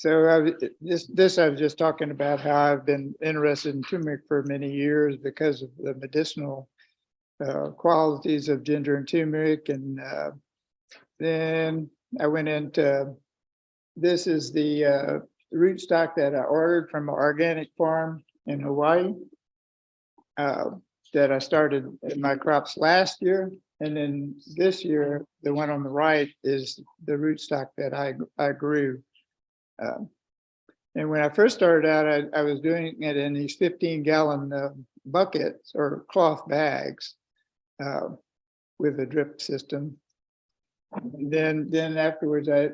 So I was just talking about how I've been interested in turmeric for many years because of the medicinal qualities of ginger and turmeric. And then I went into, this is the rootstock that I ordered from an organic farm in Hawaii that I started in my crops last year. And then this year, the one on the right is the rootstock that I grew. And when I first started out, I was doing it in these 15-gallon buckets or cloth bags with a drip system. And then afterwards, I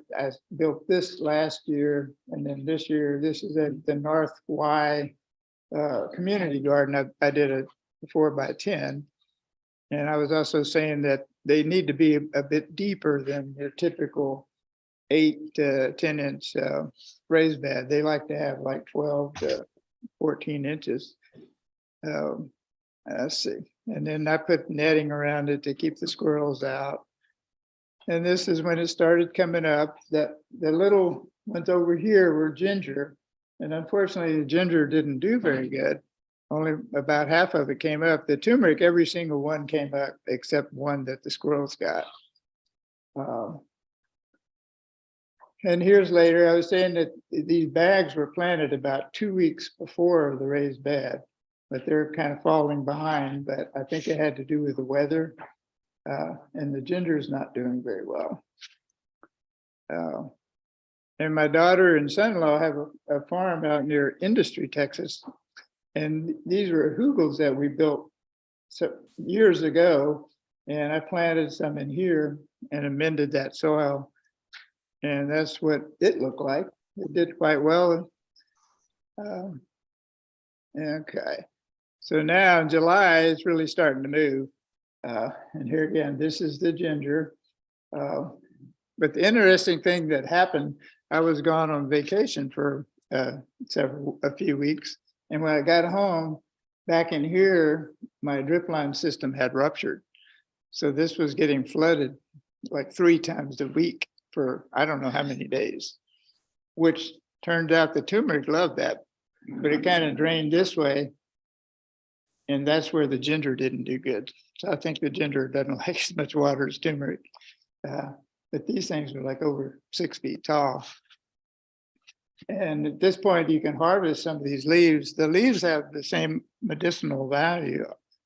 built this last year, and then this year, this is at the North Y community garden. I did a 4x10, and I was also saying that they need to be a bit deeper than your typical 8 to 10 inch raised bed. They like to have like 12 to 14 inches. Let's see. And then I put netting around it to keep the squirrels out. And this is when it started coming up. That the little ones over here were ginger. And unfortunately, the ginger didn't do very good. Only about half of it came up. The turmeric, every single one came up except one that the squirrels got. And here's later, I was saying that these bags were planted about 2 weeks before the raised bed, but they're kind of falling behind. But I think it had to do with the weather, and the ginger is not doing very well. And my daughter and son-in-law have a farm out near Industry, Texas. And these were hugels that we built years ago. And I planted some in here and amended that soil. And that's what it looked like. It did quite well. Okay. So now in July, it's really starting to move. And here again, this is the ginger. But the interesting thing that happened, I was gone on vacation for a few weeks. And when I got home, back in here, my drip line system had ruptured. So this was getting flooded like 3 times a week for I don't know how many days, which turned out the turmeric loved that, but it kind of drained this way. And that's where the ginger didn't do good. So I think the ginger doesn't like as much water as turmeric. But these things are like over 6 feet tall. And at this point, you can harvest some of these leaves. The leaves have the same medicinal value.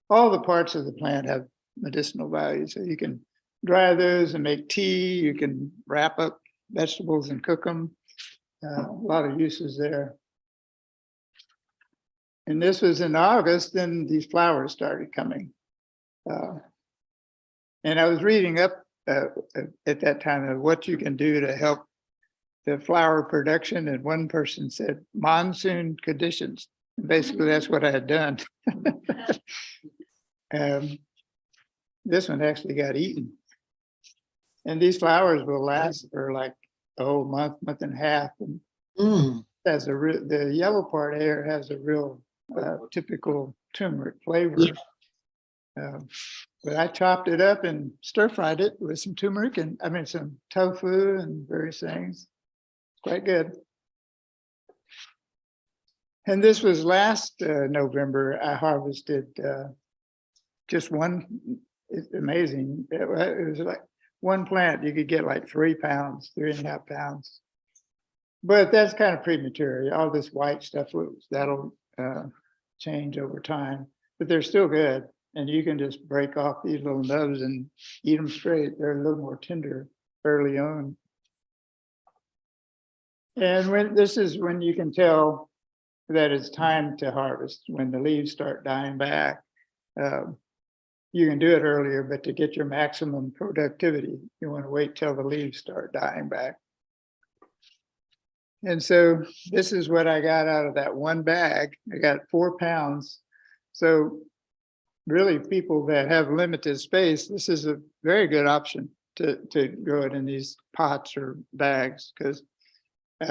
All the parts of the plant have medicinal value. So you can dry those and make tea. You can wrap up vegetables and cook them. A lot of uses there. And this was in August, then these flowers started coming. And I was reading up at that time of what you can do to help the flower production. And one person said monsoon conditions. And basically, that's what I had done. This one actually got eaten. And these flowers will last for like a whole month, month and a half. And has the yellow part here has a real typical turmeric flavor. Yeah. But I chopped it up and stir fried it with some turmeric and some tofu and various things. Quite good. And this was last November. I harvested just one. It's amazing. It was like one plant. You could get like 3 pounds, 3.5 pounds. But that's kind of premature. All this white stuff, that'll change over time. But they're still good. And you can just break off these little nubs and eat them straight. They're a little more tender early on. And this is when you can tell that it's time to harvest, when the leaves start dying back. You can do it earlier, but to get your maximum productivity, you want to wait till the leaves start dying back. And so this is what I got out of that one bag. I got 4 pounds. So really, people that have limited space, this is a very good option to grow it in these pots or bags, because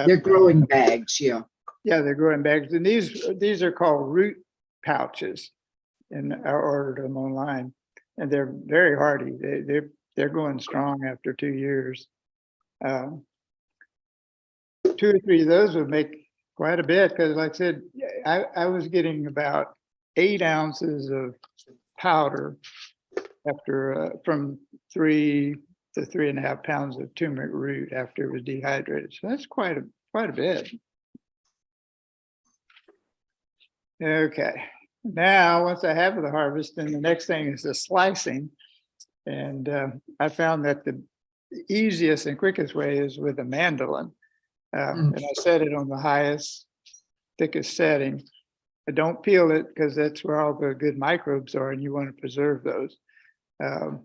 they're growing bags. Yeah, they're growing bags, and these are called root pouches, and I ordered them online, and they're very hardy. They're going strong after 2 years. 2 or 3 of those would make quite a bit, because like I said, I was getting about 8 ounces of powder after from 3 to 3.5 pounds of turmeric root after it was dehydrated. So that's quite a bit. Okay, now once I have the harvest, then the next thing is the slicing. And I found that the easiest and quickest way is with a mandolin. And I set it on the highest, thickest setting. I don't peel it because that's where all the good microbes are and you want to preserve those. And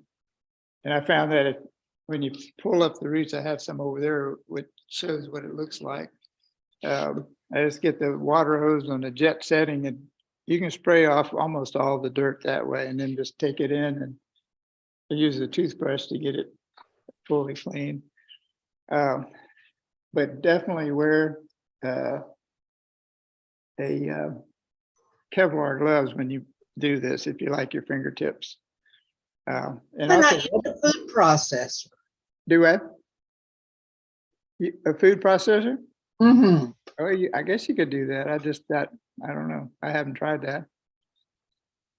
I found that when you pull up the roots, I have some over there, which shows what it looks like. I just get the water hose on the jet setting and you can spray off almost all the dirt that way and then just take it in and use a toothbrush to get it fully clean. But definitely wear a Kevlar gloves when you do this, if you like your fingertips. And Why also, not use a food processor? do what? A food processor? Mm-hmm. Oh, I guess you could do that. I don't know. I haven't tried that.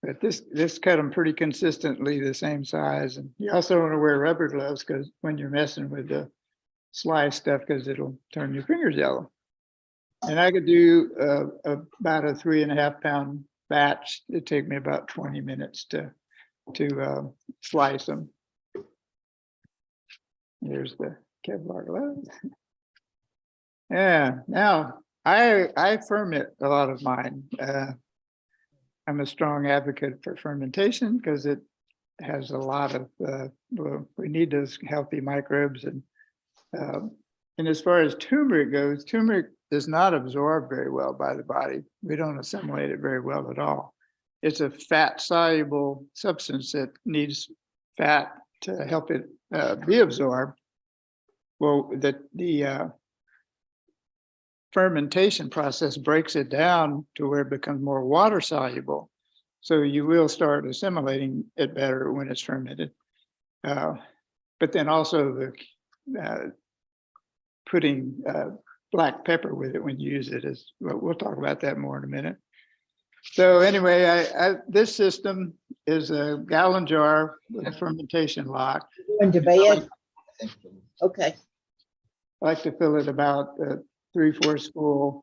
But this cut them pretty consistently the same size. And you also want to wear rubber gloves because when you're messing with the slice stuff, because it'll turn your fingers yellow. And I could do about a 3.5 pound batch. It'd take me about 20 minutes to slice them. Here's the Kevlar gloves. Yeah, now I ferment a lot of mine. I'm a strong advocate for fermentation because it has a lot of, well, we need those healthy microbes. And as far as turmeric goes, turmeric does not absorb very well by the body. We don't assimilate it very well at all. It's a fat soluble substance that needs fat to help it be absorbed. Well, the fermentation process breaks it down to where it becomes more water soluble. So you will start assimilating it better when it's fermented. But then also the putting black pepper with it when you use it is, well, we'll talk about that more in a minute. So anyway, this system is a gallon jar with a fermentation lock. Going to bed? Okay. I like to fill it about 3/4 full,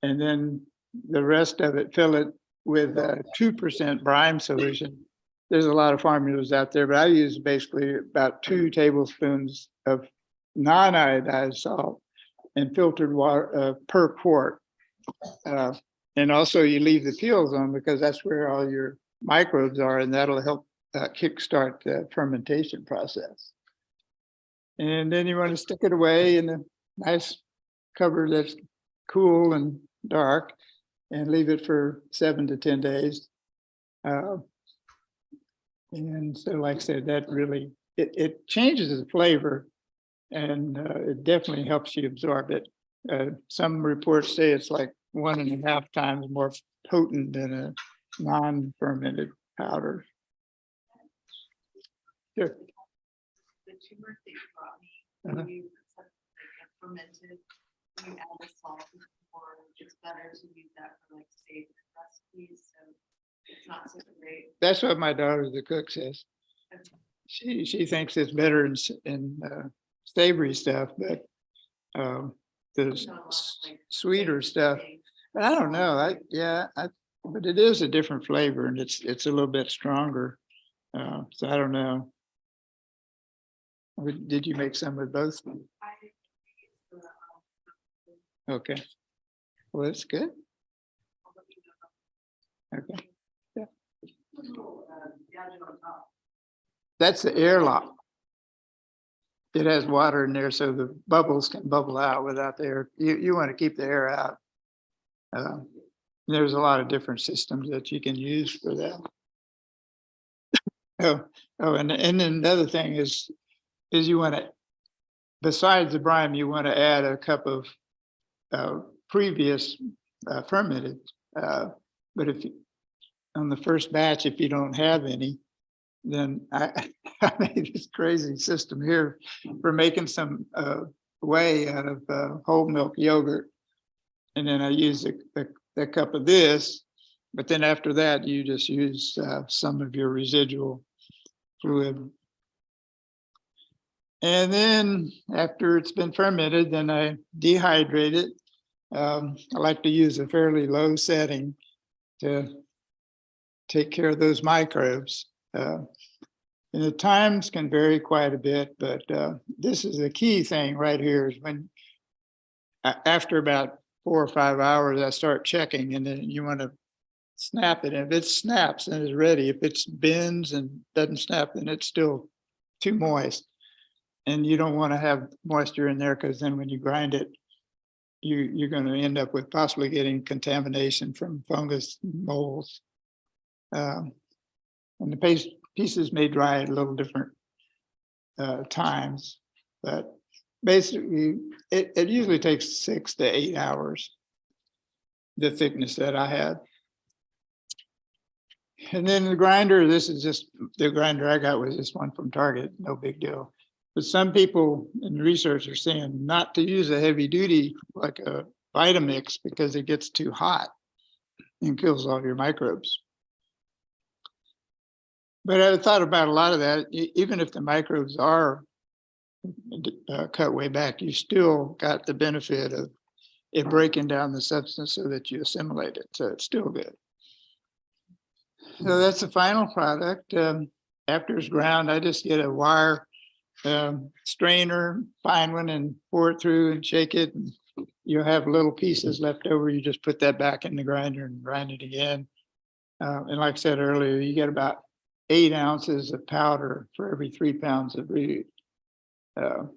and then the rest of it, fill it with 2% brine solution. There's a lot of formulas out there, but I use basically about 2 tablespoons of non-iodized salt and filtered water per quart. And also you leave the peels on because that's where all your microbes are, and that'll help kickstart the fermentation process. And then you want to stick it away in a nice cover that's cool and dark and leave it for 7 to 10 days. And so like I said, that really, it changes the flavor and it definitely helps you absorb it. Some reports say it's like 1.5 times more potent than a non-fermented powder. Sure. The turmeric that you brought me, when you fermented, you add the salt, or it's better to use that for like savory recipes, so it's not so great. That's what my daughter, the cook, says. Okay. She thinks it's better in savory stuff, but the sweeter stuff. But I don't know. But it is a different flavor, and it's a little bit stronger. So I don't know. Did you make some with both? Okay. Well, that's good. Okay. Yeah. That's the airlock. It has water in there, so the bubbles can bubble out without the air. You want to keep the air out. There's a lot of different systems that you can use for that. And then another thing is you want to, besides the brine, you want to add a cup of previous fermented. But if you, on the first batch, if you don't have any, then I made this crazy system here for making some whey out of whole milk yogurt. And then I use a cup of this, but then after that, you just use some of your residual fluid. And then after it's been fermented, then I dehydrate it. I like to use a fairly low setting to take care of those microbes. And the times can vary quite a bit, but this is the key thing right here is when after about 4 or 5 hours, I start checking, and then you want to snap it. And if it snaps and is ready, if it bends and doesn't snap, then it's still too moist. And you don't want to have moisture in there because then when you grind it, you're going to end up with possibly getting contamination from fungus, molds. And the pieces may dry at a little different times, but basically it usually takes 6 to 8 hours, the thickness that I had. And then the grinder, this is just the grinder I got was this one from Target, no big deal. But some people in research are saying not to use a heavy duty like a Vitamix because it gets too hot and kills all your microbes. But I thought about a lot of that. Even if the microbes are cut way back, you still got the benefit of it breaking down the substance so that you assimilate it. So it's still good. So that's the final product. After it's ground, I just get a wire strainer, fine one, and pour it through and shake it. And you'll have little pieces left over. You just put that back in the grinder and grind it again. And like I said earlier, you get about 8 ounces of powder for every 3 pounds of root. And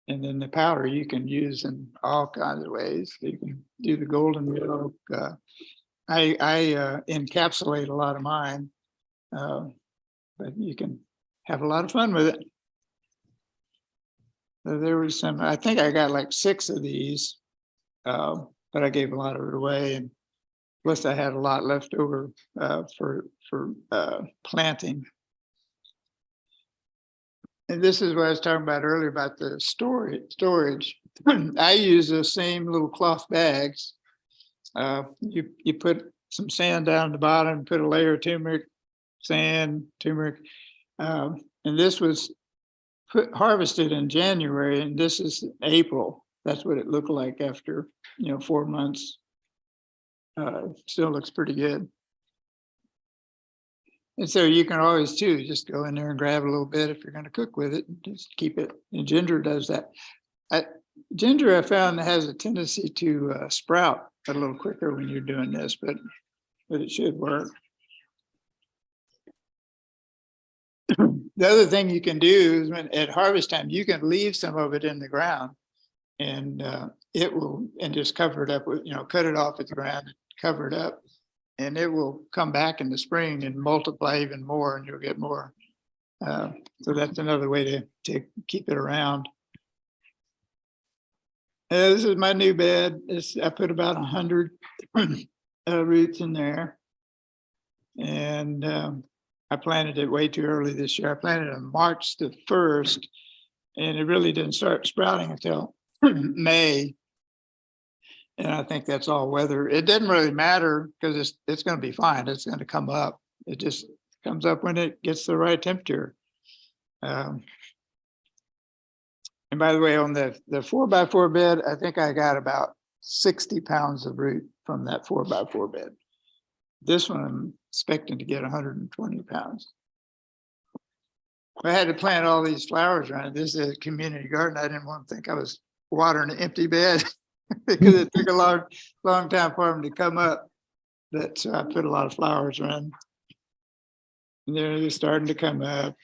then the powder you can use in all kinds of ways. You can do the golden milk. I encapsulate a lot of mine, but you can have a lot of fun with it. So there was some, I think I got like 6 of these, but I gave a lot of it away. And plus I had a lot left over for planting. And this is what I was talking about earlier about the storage. I use those same little cloth bags. You put some sand down at the bottom, put a layer of turmeric, sand, turmeric. And this was harvested in January, and this is April. That's what it looked like after 4 months. Still looks pretty good. And so you can always too just go in there and grab a little bit if you're going to cook with it. Just keep it. And ginger does that. Ginger I found has a tendency to sprout a little quicker when you're doing this, but it should work. The other thing you can do is when at harvest time, you can leave some of it in the ground, and it will, and just cover it up with, cut it off at the ground, cover it up, and it will come back in the spring and multiply even more, and you'll get more. So that's another way to keep it around. This is my new bed. I put about 100 roots in there, and I planted it way too early this year. I planted it on March the 1st, and it really didn't start sprouting until May. And I think that's all weather. It didn't really matter because it's going to be fine. It's going to come up. It just comes up when it gets the right temperature. And by the way, on the 4x4 bed, I think I got about 60 pounds of root from that 4x4 bed. This one I'm expecting to get 120 pounds. I had to plant all these flowers around it. This is a community garden. I didn't want to think I was watering an empty bed because it took a long time for them to come up. So I put a lot of flowers around. And they're starting to come up.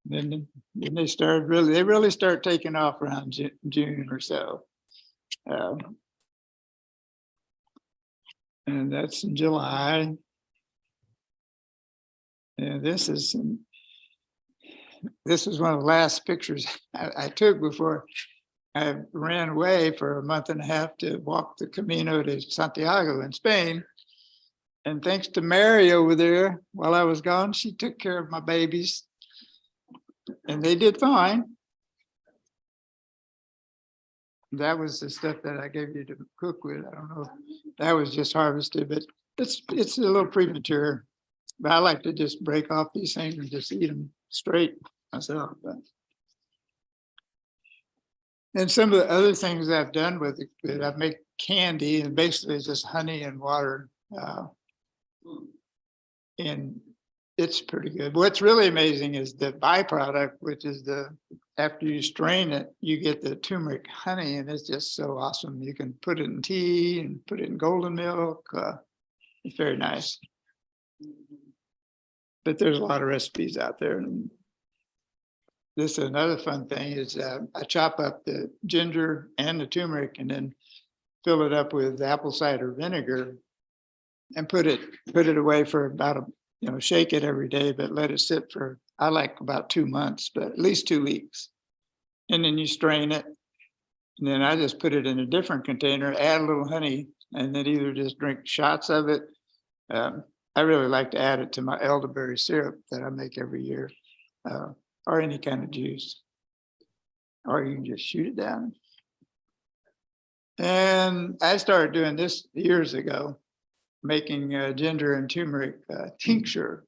Then they started really start taking off around June or so. And that's in July. And this is one of the last pictures I took before I ran away for a month and a half to walk the Camino de Santiago in Spain. And thanks to Mary over there, while I was gone, she took care of my babies. And they did fine. that was the stuff that I gave you to cook with. I don't know if that was just harvested, but it's a little premature. But I like to just break off these things and just eat them straight myself. And some of the other things I've done with it, I make candy, and basically it's just honey and water. And it's pretty good. What's really amazing is the byproduct, which is after you strain it, you get the turmeric honey, and it's just so awesome. You can put it in tea and put it in golden milk. It's very nice. But there's a lot of recipes out there. And this is another fun thing is I chop up the ginger and the turmeric and then fill it up with apple cider vinegar and put it away for about shake it every day, but let it sit for, I like about 2 months, but at least 2 weeks. And then you strain it. And then I just put it in a different container, add a little honey, and then either just drink shots of it. I really like to add it to my elderberry syrup that I make every year, or any kind of juice. Or you can just shoot it down. And I started doing this years ago, making ginger and turmeric tincture,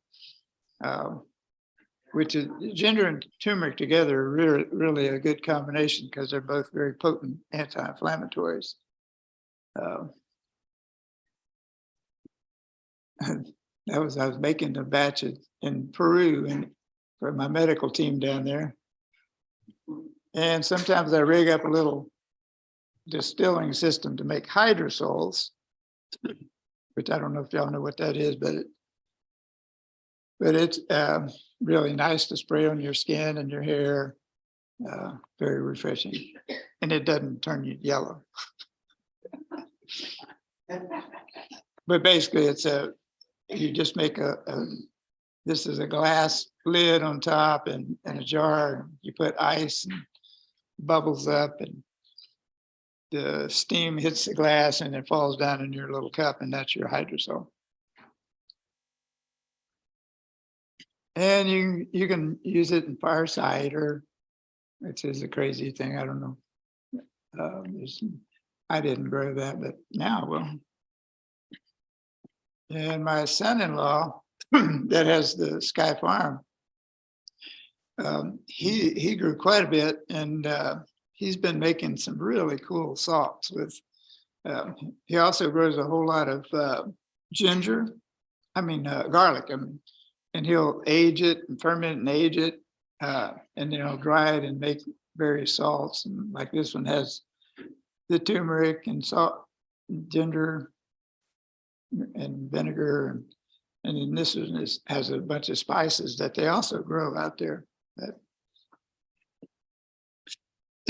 which is ginger and turmeric together are really a good combination because they're both very potent anti-inflammatories. I was making a batch in Peru and for my medical team down there. And sometimes I rig up a little distilling system to make hydrosols, which I don't know if y'all know what that is, but it's really nice to spray on your skin and your hair. Very refreshing, and it doesn't turn you yellow. But basically, you just make this is a glass lid on top and a jar. You put ice and bubbles up, and the steam hits the glass and it falls down in your little cup, and that's your hydrosol. And you can use it in fire cider, which is a crazy thing. I don't know. I didn't grow that, but now I will. And my son-in-law that has the Sky Farm, he grew quite a bit, and he's been making some really cool salts with. He also grows a whole lot of garlic. And he'll age it and ferment and age it, and then he'll dry it and make various salts. And like this one has the turmeric and salt, ginger, and vinegar, and then this one has a bunch of spices that they also grow out there.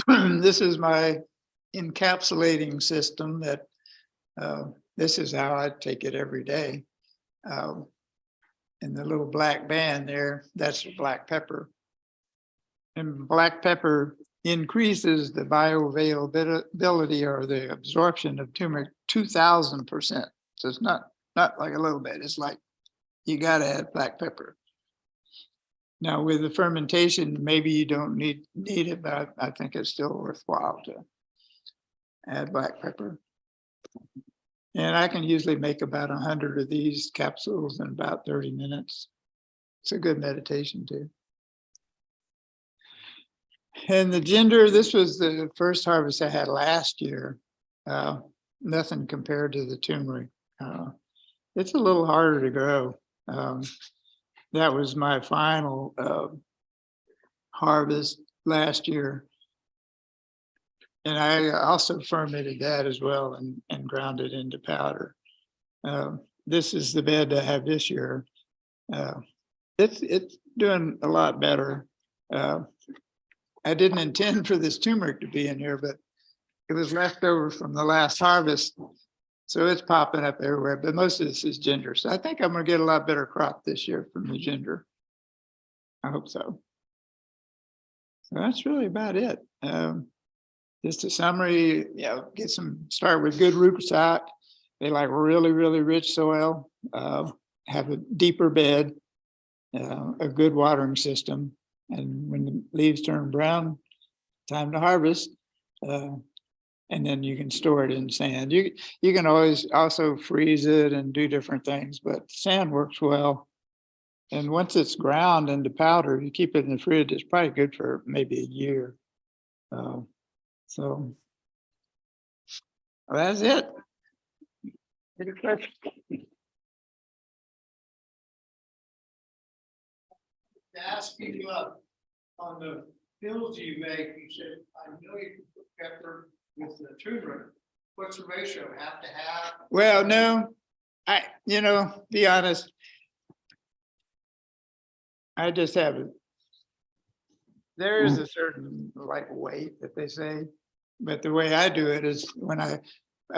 This is my encapsulating system. That this is how I take it every day. And the little black band there, that's black pepper. And black pepper increases the bioavailability or the absorption of turmeric 2,000%. So it's not like a little bit. It's like you got to add black pepper. Now with the fermentation, maybe you don't need it, but I think it's still worthwhile to add black pepper. And I can usually make about 100 of these capsules in about 30 minutes. It's a good meditation too. And the ginger, this was the first harvest I had last year. Nothing compared to the turmeric. It's a little harder to grow. That was my final harvest last year. And I also fermented that as well and ground it into powder. This is the bed I have this year. It's doing a lot better. I didn't intend for this turmeric to be in here, but it was left over from the last harvest. So it's popping up everywhere, but most of this is ginger. So I think I'm gonna get a lot better crop this year from the ginger. I hope so. So that's really about it. Just a summary, start with good root stock. They like really, really rich soil, have a deeper bed, a good watering system. And when the leaves turn brown, time to harvest. and then you can store it in sand. You can always also freeze it and do different things, but sand works well. And once it's ground into powder, you keep it in the fridge, it's probably good for maybe a year. So well, that's it. Any questions? To ask you on the pills you make, you said, I know you can put pepper with the turmeric. What's the ratio? Have to have? Well, no, be honest. I just have it. There is a certain like weight that they say, but the way I do it is when I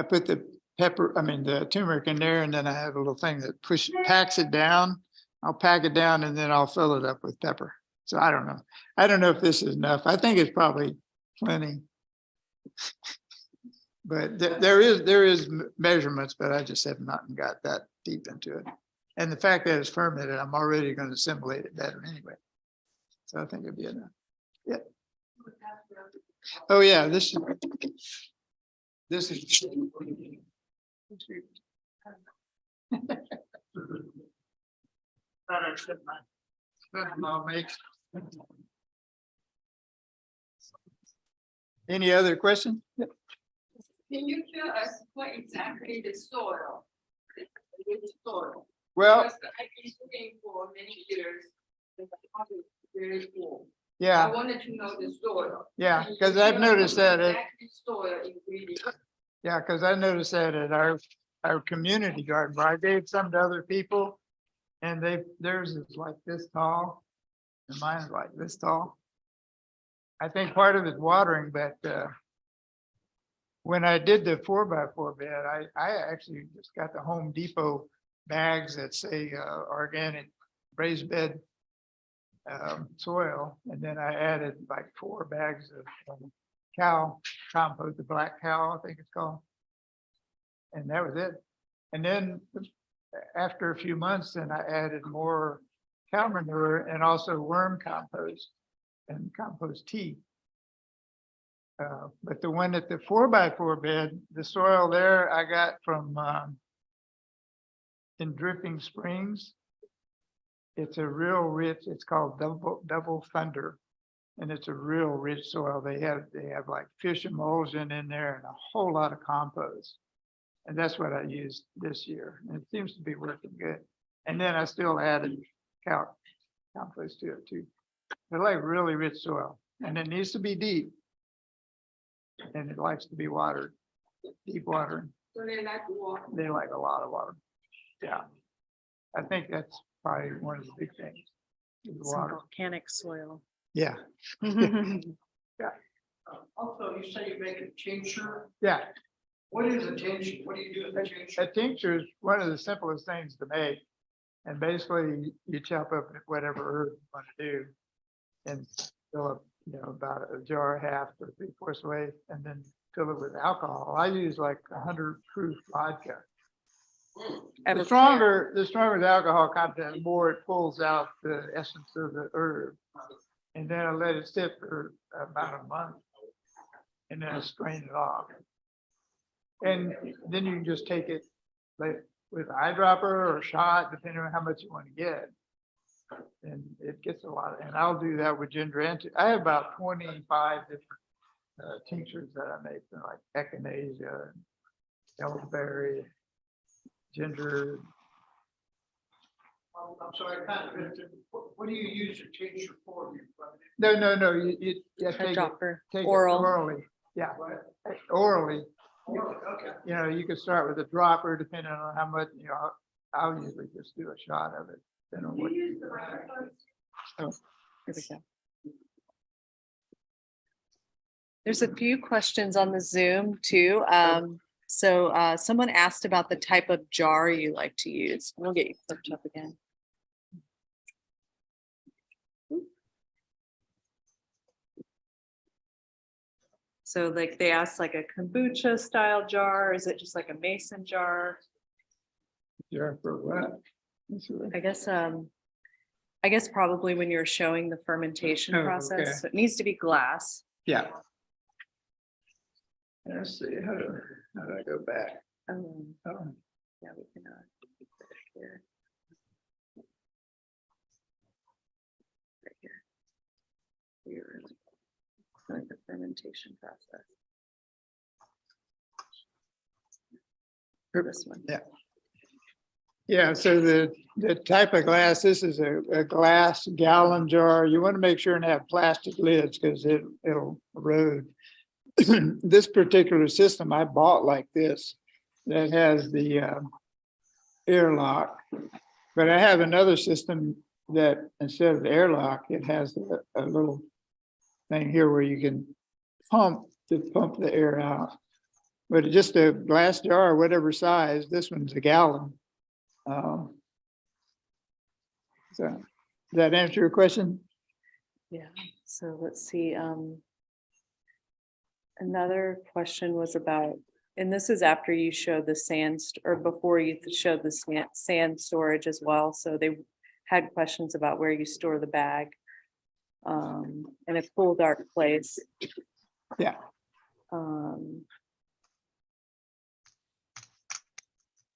put the the turmeric in there, and then I have a little thing that packs it down. I'll pack it down and then I'll fill it up with pepper. So I don't know. I don't know if this is enough. I think it's probably plenty. But there is measurements, but I just have not got that deep into it. And the fact that it's fermented, I'm already going to assimilate it better anyway. So I think it'd be enough. Yeah. Oh yeah, this is Any other question? Yep. Can you tell us what exactly the soil? The soil. Well, Because I've been looking for many years. And the pot is very full. I yeah, wanted to know the soil. yeah, Can you because I've tell us noticed that exactly soil ingredient. yeah, because I noticed that at our community garden, where I gave some to other people, and theirs is like this tall, and mine is like this tall. I think part of it's watering, but when I did the 4x4 bed, I actually just got the Home Depot bags that say organic raised bed soil, and then I added like 4 bags of cow compost, the black cow, I think it's called. And that was it. And then after a few months, then I added more cow manure and also worm compost and compost tea. But the one at the 4x4 bed, the soil there I got from in Dripping Springs. It's a real rich, it's called double thunder. And it's a real rich soil. They have like fish emulsion in there and a whole lot of compost. And that's what I used this year. And it seems to be working good. And then I still added cow compost to it too. They're like really rich soil, and it needs to be deep. And it likes to be watered, deep watering. So they like water. They like a lot of water. Yeah. I think that's probably one of the big things. Is Some water. volcanic soil. Yeah, Also, you say you make a tincture. yeah. What is a tincture? What do you do with a tincture? A tincture is one of the simplest things to make. And basically you chop up whatever herb you want to do and fill up, about a jar, half or 3/4 way, and then fill it with alcohol. I use like 100 proof vodka. The stronger the alcohol content, the more it pulls out the essence of the herb. And then I let it sit for about a month. And then I strain it off. And then you can just take it like with an eyedropper or a shot, depending on how much you want to get. And it gets a lot. And I'll do that with ginger and I have about 25 different tinctures that I make, like echinacea, elderberry, ginger. I'm sorry, what do you use your tincture for? No. You take A it, dropper, take oral. it orally. Yeah, orally. Okay. You could start with a dropper, depending on how much, I'll usually just do a shot of it. Depending on what. Here we go. There's a few questions on the Zoom too. So someone asked about the type of jar you like to use. We'll get you flipped up again. So like they asked like a kombucha style jar, or is it just like a mason jar? Jar for what? I guess probably when you're showing the fermentation Oh, process. okay. So it needs to be glass. Yeah. Let's see, how do I go back? Oh, Yeah, we can. Here. Right here. Here. Like the fermentation process. Or this one. yeah. Yeah, so the type of glass, this is a glass gallon jar. You want to make sure and have plastic lids because it'll erode. This particular system I bought like this that has the airlock, but I have another system that instead of the airlock, it has a little thing here where you can pump the air out. But just a glass jar, whatever size, this one's a gallon. So does that answer your question? Yeah, so let's see. Another question was about, and this is after you showed the sand, or before you showed the sand storage as well. So they had questions about where you store the bag in a cool, dark place. Yeah.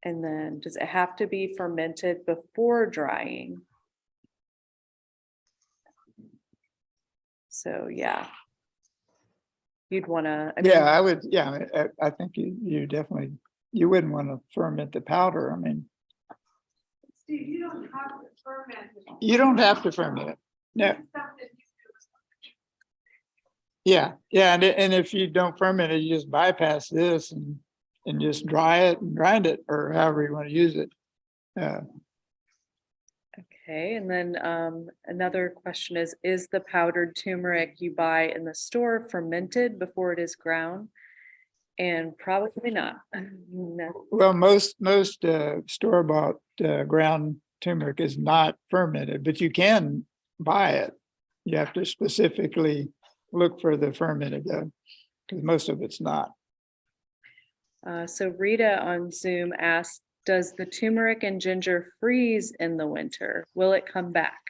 And then does it have to be fermented before drying? So, yeah. You'd want to. Yeah, I would. Yeah, I think you definitely, you wouldn't want to ferment the powder. I mean, Steve, you don't have to ferment it. you don't have to ferment it. No. This is something you Yeah, yeah, and if you don't ferment it, you just bypass this and just dry it and grind it, or however you want to use it. Okay, and then another question is the powdered turmeric you buy in the store fermented before it is ground? And probably not. No. Well, most store-bought ground turmeric is not fermented, but you can buy it. You have to specifically look for the fermented though, because most of it's not. So Rita on Zoom asked, does the turmeric and ginger freeze in the winter? Will it come back?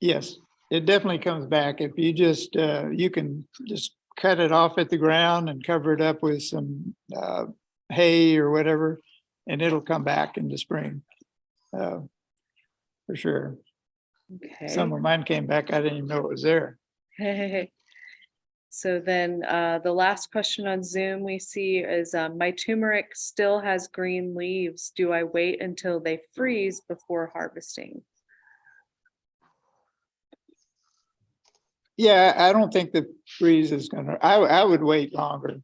Yes, it definitely comes back. If you just, you can just cut it off at the ground and cover it up with some hay or whatever, and it'll come back in the spring for sure. Okay. Some of mine came back. I didn't even know it was there. So then the last question on Zoom we see is my turmeric still has green leaves. Do I wait until they freeze before harvesting? Yeah, I don't think the freeze is gonna, I would wait longer.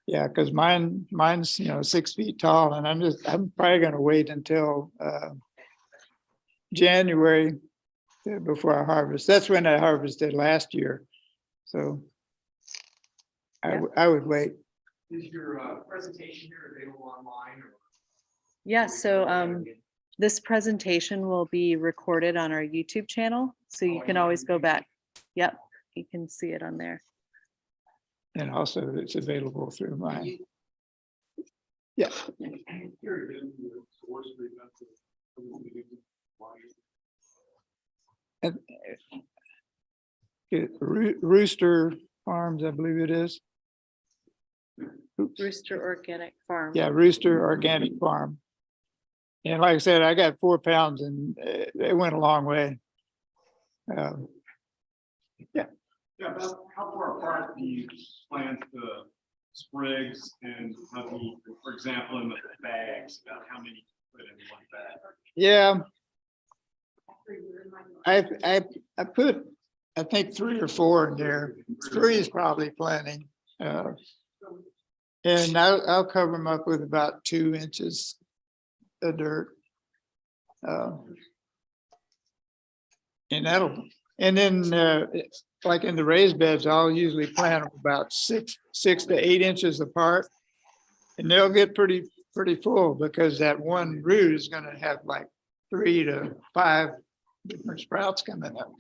Yeah, because mine's 6 feet tall, and I'm probably gonna wait until January before I harvest. That's when I harvested last year. So I would wait. Is your presentation here available online? Or? Yeah, so this presentation will be recorded on our YouTube channel, so you can always go back. Yep, you can see it on there. And also it's available through my, yeah. And Rooster Farms, I believe it is. Oops. Rooster Organic Farm. Yeah, Rooster Organic Farm. And like I said, I got 4 pounds and it went a long way. Yeah, about how far apart do you plant the sprigs and how do you, for example, in the bags, about how many put in one bag? Yeah. I put, I think 3 or 4 in there. 3 is probably plenty. And I'll cover them up with about 2 inches of dirt. And then like in the raised beds, I'll usually plant them about 6 to 8 inches apart. And they'll get pretty full because that one root is going to have like 3 to 5 different sprouts coming up.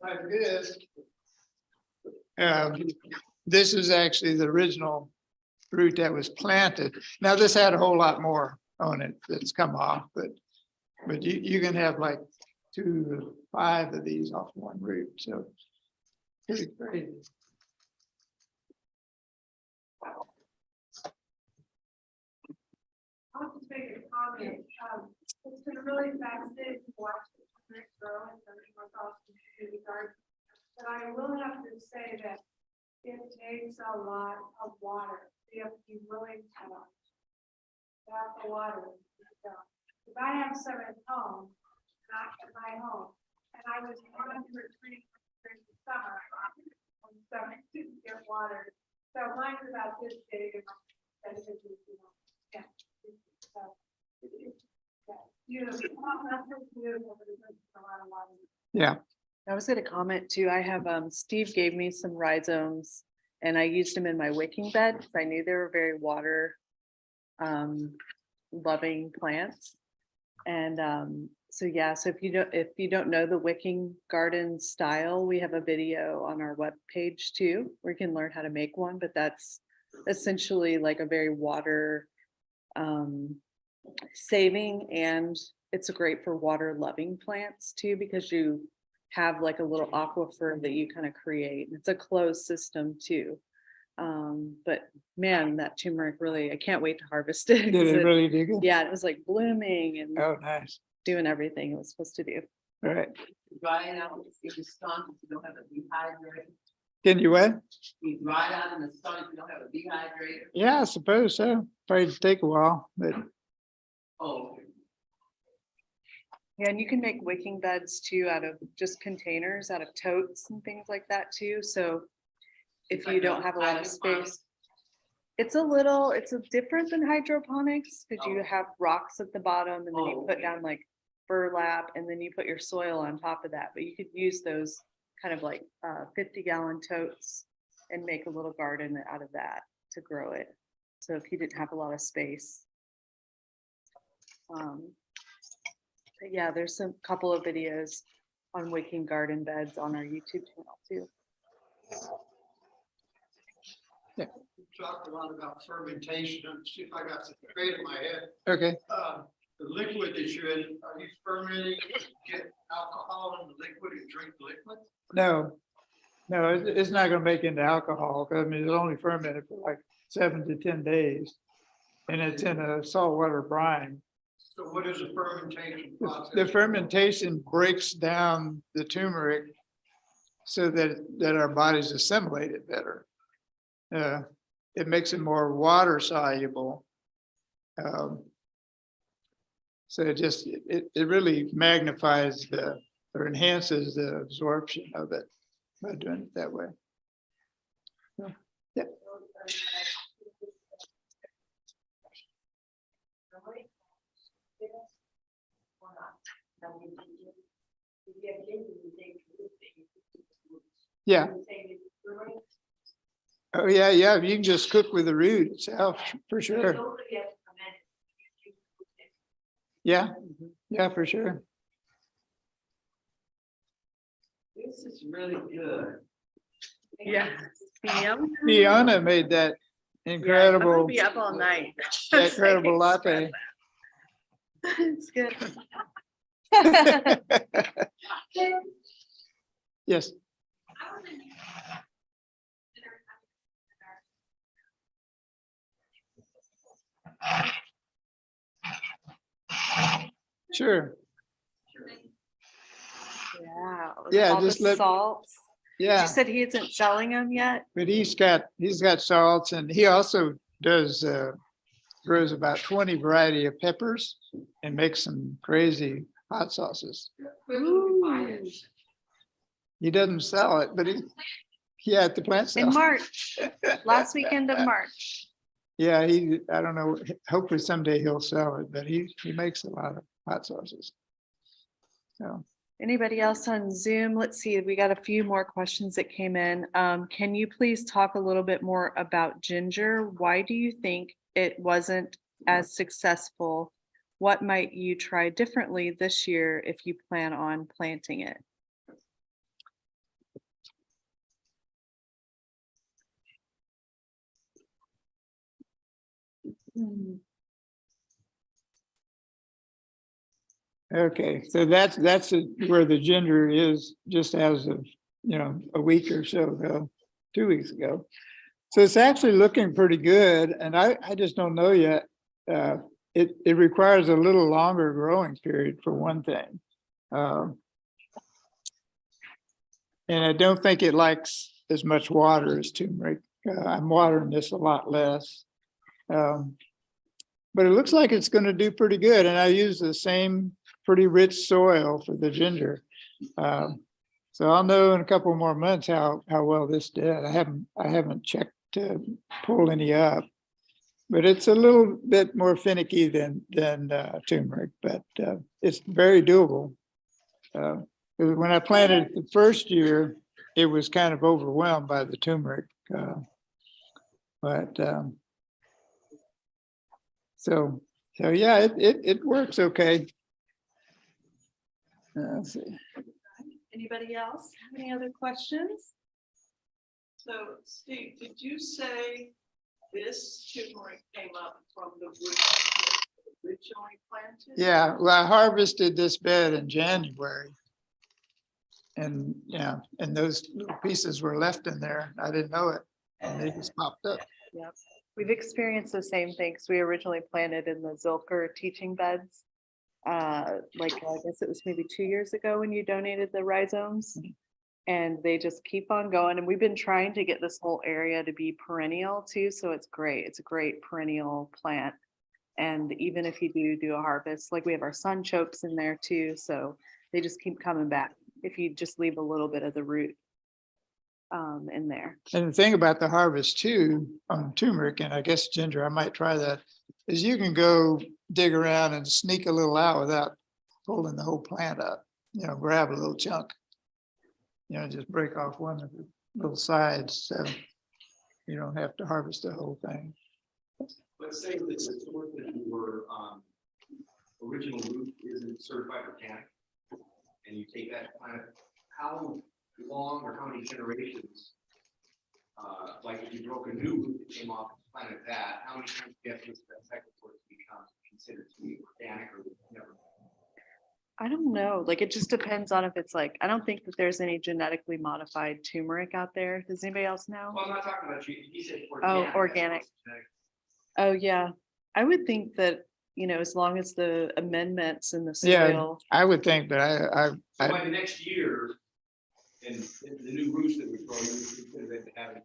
Like this is actually the original root that was planted. Now this had a whole lot more on it that's come off, but you can have like 2 to 5 of these off one root, so pretty crazy. I'll just make a comment. It's been really fascinating to watch the turmeric grow and something like in the community garden. But I will have to say that it takes a lot of water. You have to be willing to have the water. So, if I have some at home, not at my home, and I was on for retreat during the summer, and so I didn't get water. So mine's about this big and yeah. So, beautiful. That's beautiful, but it takes a lot of water. Yeah, I was gonna comment too. I have, Steve gave me some rhizomes and I used them in my wicking bed because I knew they were very water loving plants. And so yeah, so if you don't know the wicking garden style, we have a video on our webpage too, where you can learn how to make one, but that's essentially like a very water saving, and it's great for water loving plants too, because you have like a little aquifer that you kind of create. It's a closed system too. But man, that turmeric really, I can't wait to harvest it. did it really do good? Yeah, it was like blooming and Oh, nice. doing everything it was supposed to do. All right. Dry it out if it's sun, if you don't have it dehydrated. Can you what? You dry it out in the sun if you don't have it dehydrated. Yeah, I suppose so. Probably take a while, but Oh, Yeah, and you can make wicking beds too out of just containers, out of totes and things like that too. So if you don't have a lot of space, it's a different than hydroponics because you have rocks at the bottom and then you put down like burlap and then you put your soil on top of that. But you could use those kind of like 50-gallon totes and make a little garden out of that to grow it. So if you didn't have a lot of space. But yeah, there's a couple of videos on wicking garden beds on our YouTube channel too. We talked a lot about fermentation, and see if I got it straight in my head. okay. The liquid that you're in, are you fermenting, get alcohol in the liquid and drink the liquid? No, it's not gonna make into alcohol. 'Cause, I mean, it'll only ferment for like 7 to 10 days. And it's in a saltwater brine. So what is the fermentation The process? fermentation breaks down the turmeric so that our bodies assimilate it better. It makes it more water soluble. So it really magnifies or enhances the absorption of it by doing it that way. So, yeah. Yeah. Oh, yeah, yeah. You can just cook with the root itself for sure. Yeah, yeah, for sure. this is really good. Yeah. Yum. Fiona made that I'm gonna incredible, be up all night. that incredible latte. It's good. Yes, sure. Yeah. Yeah, all the just let- salts. Yeah, You said he isn't selling them yet? but he's got salts, and he also does grows about 20 variety of peppers and makes some crazy hot sauces. He doesn't sell it, but yeah, at the plant In sale. March, last weekend of March. Yeah, I don't know, hopefully someday he'll sell it, but he makes a lot of hot sauces. So, Anybody else on Zoom? Let's see, we got a few more questions that came in. Can you please talk a little bit more about ginger? Why do you think it wasn't as successful? What might you try differently this year if you plan on planting it? Okay, so that's where the ginger is just as of, a week or so ago, 2 weeks ago. So it's actually looking pretty good, and I just don't know yet. It requires a little longer growing period for one thing. And I don't think it likes as much water as turmeric. I'm watering this a lot less. But it looks like it's going to do pretty good. And I use the same pretty rich soil for the ginger. So I'll know in a couple more months how well this did. I haven't checked to pull any up, but it's a little bit more finicky than turmeric, but it's very doable. When I planted the first year, it was kind of overwhelmed by the turmeric. So yeah, it works okay. Let's see. Anybody else have any other questions? So Steve, did you say this turmeric came up from the root originally planted? Yeah, well, I harvested this bed in January. And and those little pieces were left in there. I didn't know it. And they just popped up. Yep. We've experienced the same things. We originally planted in the Zilker teaching beds. I guess it was maybe 2 years ago when you donated the rhizomes. And they just keep on going. And we've been trying to get this whole area to be perennial too. So it's great. It's a great perennial plant. And even if you do a harvest, like we have our sunchokes in there too. So they just keep coming back if you just leave a little bit of the root in there. And the thing about the harvest too, on turmeric, and I guess ginger, I might try that, is you can go dig around and sneak a little out without pulling the whole plant up, grab a little chunk, just break off one of the little sides. So you don't have to harvest the whole thing. Let's say that the source that your original root isn't certified organic, and you take that plant, how long or how many generations, like if you broke a new root that came off and planted that, how many times do you have to that second source become considered to be organic or never? I don't know. Like, it just depends on if it's I don't think that there's any genetically modified turmeric out there. Does anybody else know? Well, I'm not talking about you. He said Oh, organic. organic. Oh, yeah. I would think that, as long as the amendments in the Yeah, soil. I would think, but So by the next year, and the new roots that we grow, you consider that to have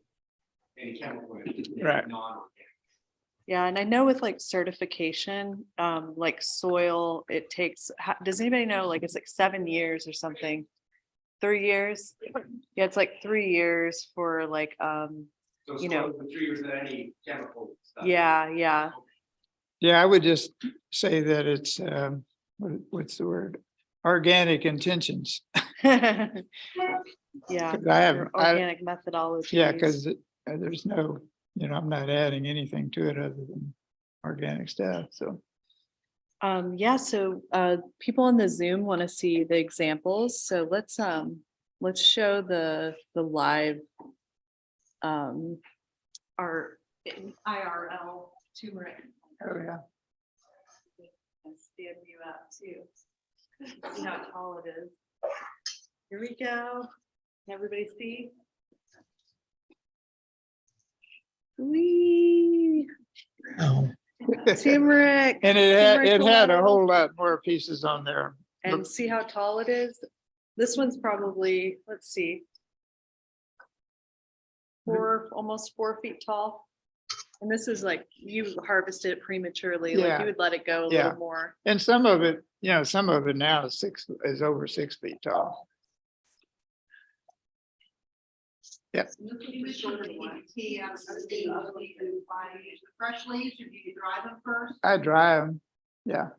any chemical in it, Right. non-organic. Yeah, and I know with certification, like soil, it takes, does anybody know, it's 7 years or something? 3 years? Yeah, it's 3 years for So you it's know. for 3 years without any chemical stuff. Yeah. yeah, I would just say that it's, what's the word? Organic intentions. Yeah. 'Cause I have, your organic methodology. yeah, because there's no, I'm not adding anything to it other than organic stuff. So Yeah, so people on the Zoom want to see the examples. So let's show the live our IRL turmeric. oh yeah. And stand you up too. See how tall it is. Here we go. Can everybody see? Wee. Oh, Turmeric. And turmeric it had a hello. whole lot more pieces on there. And see how tall it is? This one's probably, let's see. Almost 4 feet tall. And this is you harvested it prematurely, Yeah. you would let it go a Yeah. little more. And some of it now is over 6 feet tall. Yep. Fresh leaves, or do you dry them first? I dry them. Yeah.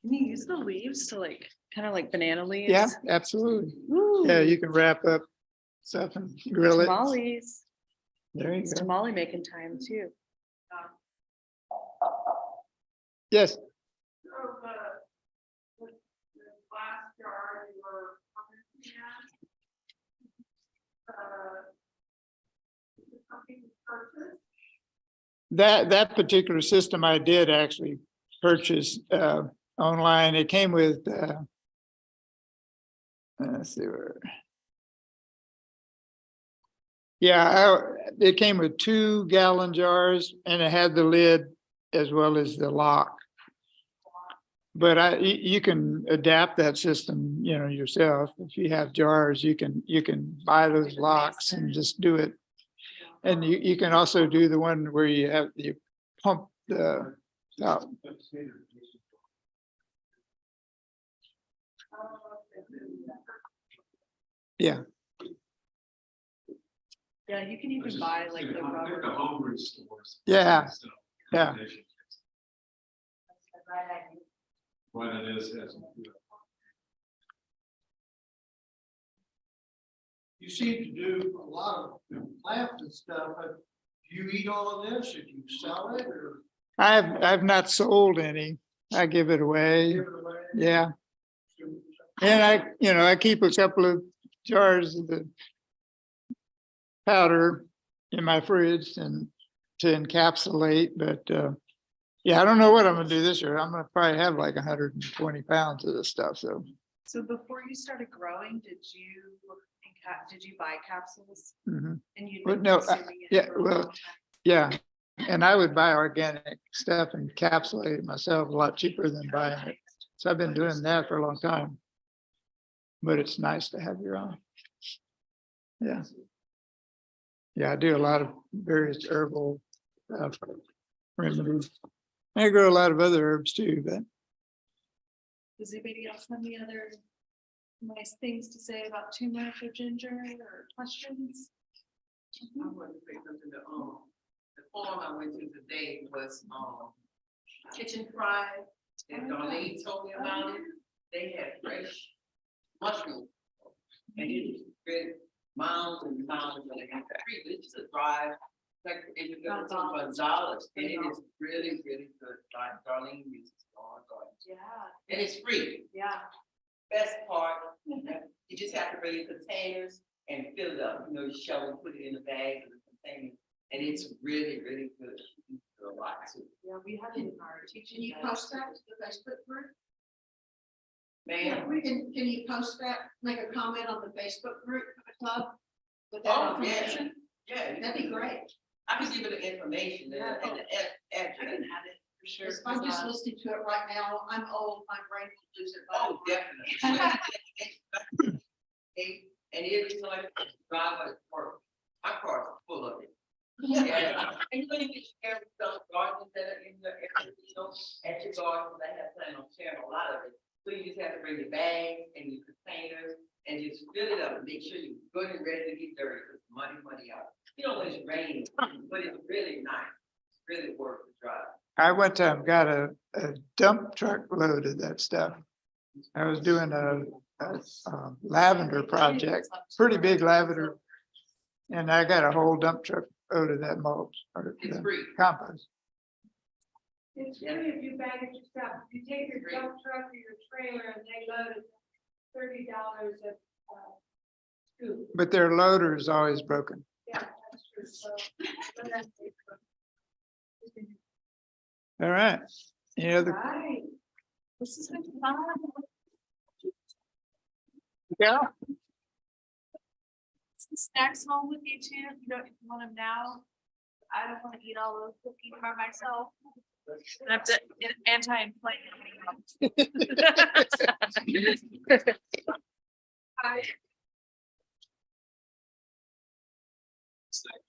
Can you use the leaves to kind of like banana leaves? Yeah, absolutely. Ooh, Yeah, you can wrap up stuff and grill it. tamales. There you It's go. tamale making time too. Yes. So the last jar you were commenting at, is it something you purchased? That particular system I did actually purchase online. It came with, let's see where. Yeah, it came with 2-gallon jars and it had the lid as well as the lock. But you can adapt that system, you know, yourself. If you have jars, you can buy those locks and just do it. And you can also do the one where you pump the top. Yeah, Yeah, you can even buy like the rubber. The homebrew stores. Yeah, yeah. What it is. You seem to do a lot of plants and stuff, but do you eat all of this, or do you sell it, or I've not sold any. I give it away. give it away? Yeah. And I keep a couple of jars of the powder in my fridge and to encapsulate, but yeah, I don't know what I'm gonna do this year. I'm gonna probably have like 120 pounds of this stuff, so. So before you started growing, did you buy capsules Mhm. and you? Well, no, yeah, and I would buy organic stuff and encapsulate it myself a lot cheaper than buying it. So I've been doing that for a long time. But it's nice to have your own. Yeah. Yeah, I do a lot of various herbal remedies. I grow a lot of other herbs too, but Does anybody else have any other nice things to say about turmeric or ginger or questions? I want to say something to, the farm I went to today was, kitchen fried, and Darlene told me about it. They had fresh mushrooms. And it was good, miles and miles, and they got free, but it's just a drive, like, and you got $1, and it is really, really good. Like Darlene uses garden, Yeah, and it's free. yeah. Best part, you just have to bring in containers and fill it up, you know, you shove and put it in a bag or the container, and it's really, really good. A lot too. Yeah, we have it in our teaching. Can you post that to the Facebook group? Man, Can you post that, make a comment on the Facebook group for the club? With that oh, yeah, information? yeah. That'd be great. I can give you the information and Yeah. the I address. can add it for sure. If I'm just listening to it right now, I'm old, my brain will lose it. Oh, definitely. And it is like drive work. My car is full of it. Yeah. And you can share with those gardens that are in the area, you know, at your garden, they have planned on sharing a lot of it. So you just have to bring your bags and your containers and just fill it up and make sure you're good and ready to get dirty, because money out. You know, when it's raining, but it's really nice. It's really worth the drive. I one time got a dump truck load of that stuff. I was doing a lavender project, pretty big lavender. And I got a whole dump truck load of that mulch or It's the free. compost. It's free if you bag it yourself. If you take your dump truck or your trailer and they load it, $30 a scoop. But their loader is always broken. Yeah, that's true. So, but that's it. All right. Any other? Right. This has been fun. Yeah. Some snacks home with you too, if you don't want them now. I don't want to eat all those cookies by myself. I have to anti-inflammatory. It's like,